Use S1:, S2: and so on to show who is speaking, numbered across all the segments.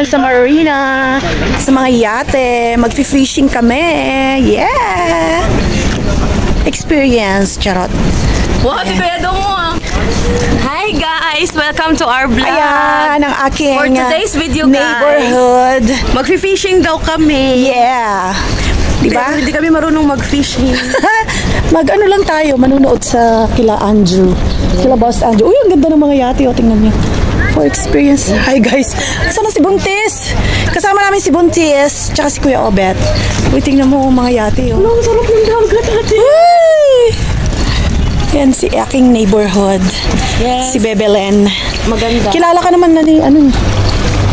S1: ngayon sa marina, sa mga yate. Mag-fishing kami. Yeah! Experience, charot.
S2: Wow, si Kuya Dong mo ah. Hi guys! Welcome to our vlog.
S1: Ayan, ang aking
S2: For today's video, guys,
S1: neighborhood.
S2: Mag-fishing daw kami.
S1: Yeah! Diba?
S2: Pero hindi kami marunong mag-fishing.
S1: Mag-ano lang tayo, manunood sa kila Andrew. Kila Boss Andrew. Uy, ang ganda ng mga yate. O, tingnan niyo. For experience. Hi guys. Saan na si Buntis? Kasama namin si Buntis. Tsaka si Kuya Obet. Uy, tingnan mo mga yate. Oh.
S2: Ang sarap ng dagat ate.
S1: Uy! Yan si aking neighborhood.
S2: Yes.
S1: Si Bebelen.
S2: Maganda.
S1: Kilala ka naman na ni,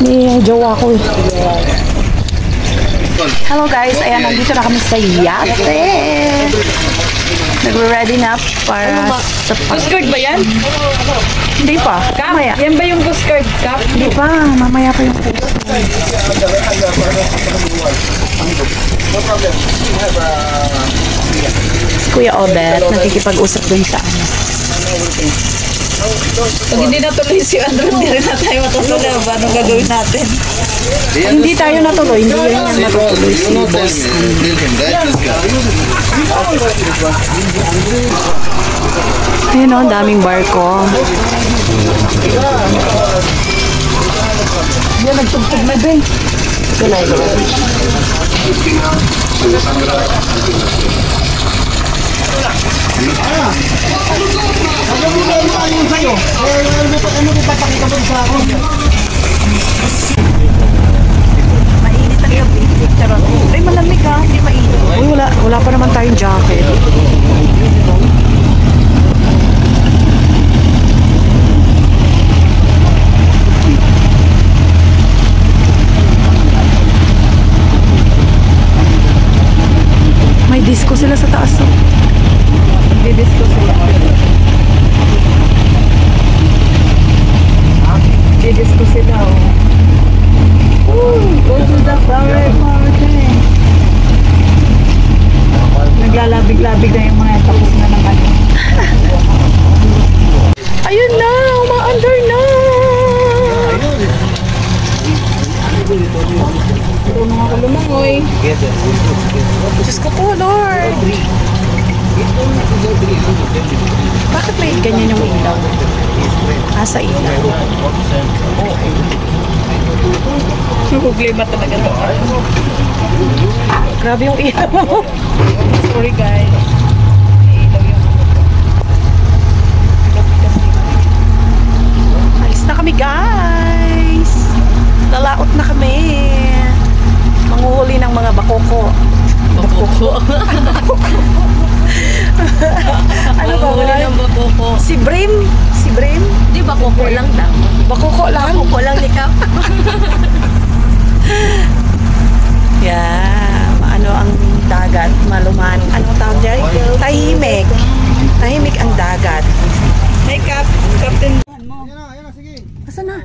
S1: ni jowa ko. Hello guys. Ayan, nandito na kami sa yate. Nagre-ready na para sa
S2: Coast Guard ba yan?
S1: Hindi pa. Mamaya.
S2: Yan ba yung Coast Guard Cup?
S1: Hindi pa. Mamaya pa yung post. Si Kuya Obet, nakikipag-usap dun sa ano.
S2: Pag hindi natuloy si Andrew, hindi rin na tayo matutuloy. Anong gagawin natin?
S1: Hindi tayo natuloy. Hindi yun yung natutuloy si Boss. Ayun o, ang daming barko. Yan, nagtugtog na ba eh. Mainit ang gabi. Charot. Ay, malamig ha. Hindi mainit. Uy, wala pa naman tayong jacket. May disco sila sa taas. Oh. Di-disco sila. Di-disco sila. Oh. Go to the flower fountain. Naglalabig-labig na yung mga tapos na ng ano. Ayun na! Uma-under na! Ito na nga lumangoy. Diyos ko po, Lord! Bakit may ganyan yung ilaw? Sa ilaw.
S2: Problema talaga ito.
S1: Grabe yung ilaw.
S2: Sorry guys. Ilaw yung
S1: Alis na kami, guys. Lalaot na kami. Manguhuli ng mga bakoko.
S2: bakoko.
S1: Ano ba?
S2: Huli ng bakoko.
S1: Si Brim. Si Brim.
S2: Di bakoko lang daw.
S1: Bakoko lang.
S2: Bakoko lang ni Kap.
S1: Yeah. Ano ang dagat? Maluman. Anong tawag dyan? Tahimik. Tahimik ang dagat.
S2: Hey Kap. Captain.
S1: Asan na?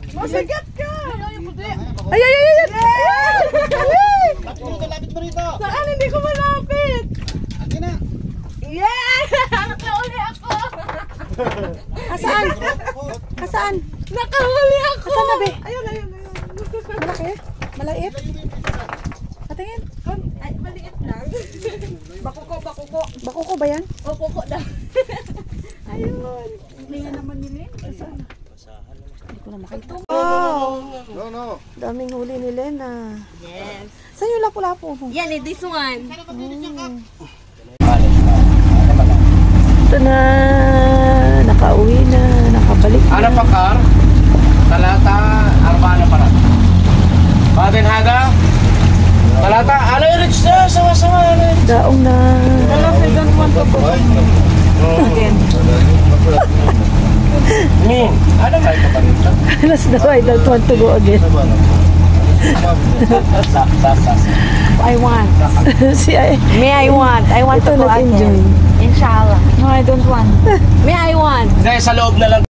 S1: Masagat ka! Ay, ay, ay, ay! Ay!
S3: Lapit mo rito!
S2: Saan? Hindi ko malapit.
S3: Aki na!
S2: Yeah! Nakahuli ako.
S1: Asaan? Asaan?
S2: Nakahuli ako.
S1: Asaan na, be?
S2: Ayun, ayun, ayun.
S1: Malaki? Malait? Patingin.
S2: Ay, maliit lang. Bakoko, bakoko.
S1: Bakoko ba yan?
S2: O, koko lang. Ayun. Tingnan naman nila. Saan?
S1: Hindi ko na makita. Wow!
S3: No.
S1: Daming huli ni Lena.
S2: Yes.
S1: Saan yung lapu-lapu?
S2: Yan eh, this one.
S1: Ito na. Nakauwi na. Nakabalik na.
S4: Ano pa kar? Talata, Arbana para. Badenhaga. Talata, ano yung rich na? Sama-sama.
S1: Daong na.
S2: Don't want to go.
S1: Again.
S4: Ano ba ito pa rito?
S1: Alas daw, I don't want to go again. I want.
S2: May I want. I want
S1: Ito
S2: to go
S1: nag-enjoy.
S2: again. Inshallah. No, I don't want. May I want.
S4: Hindi, sa loob na lang.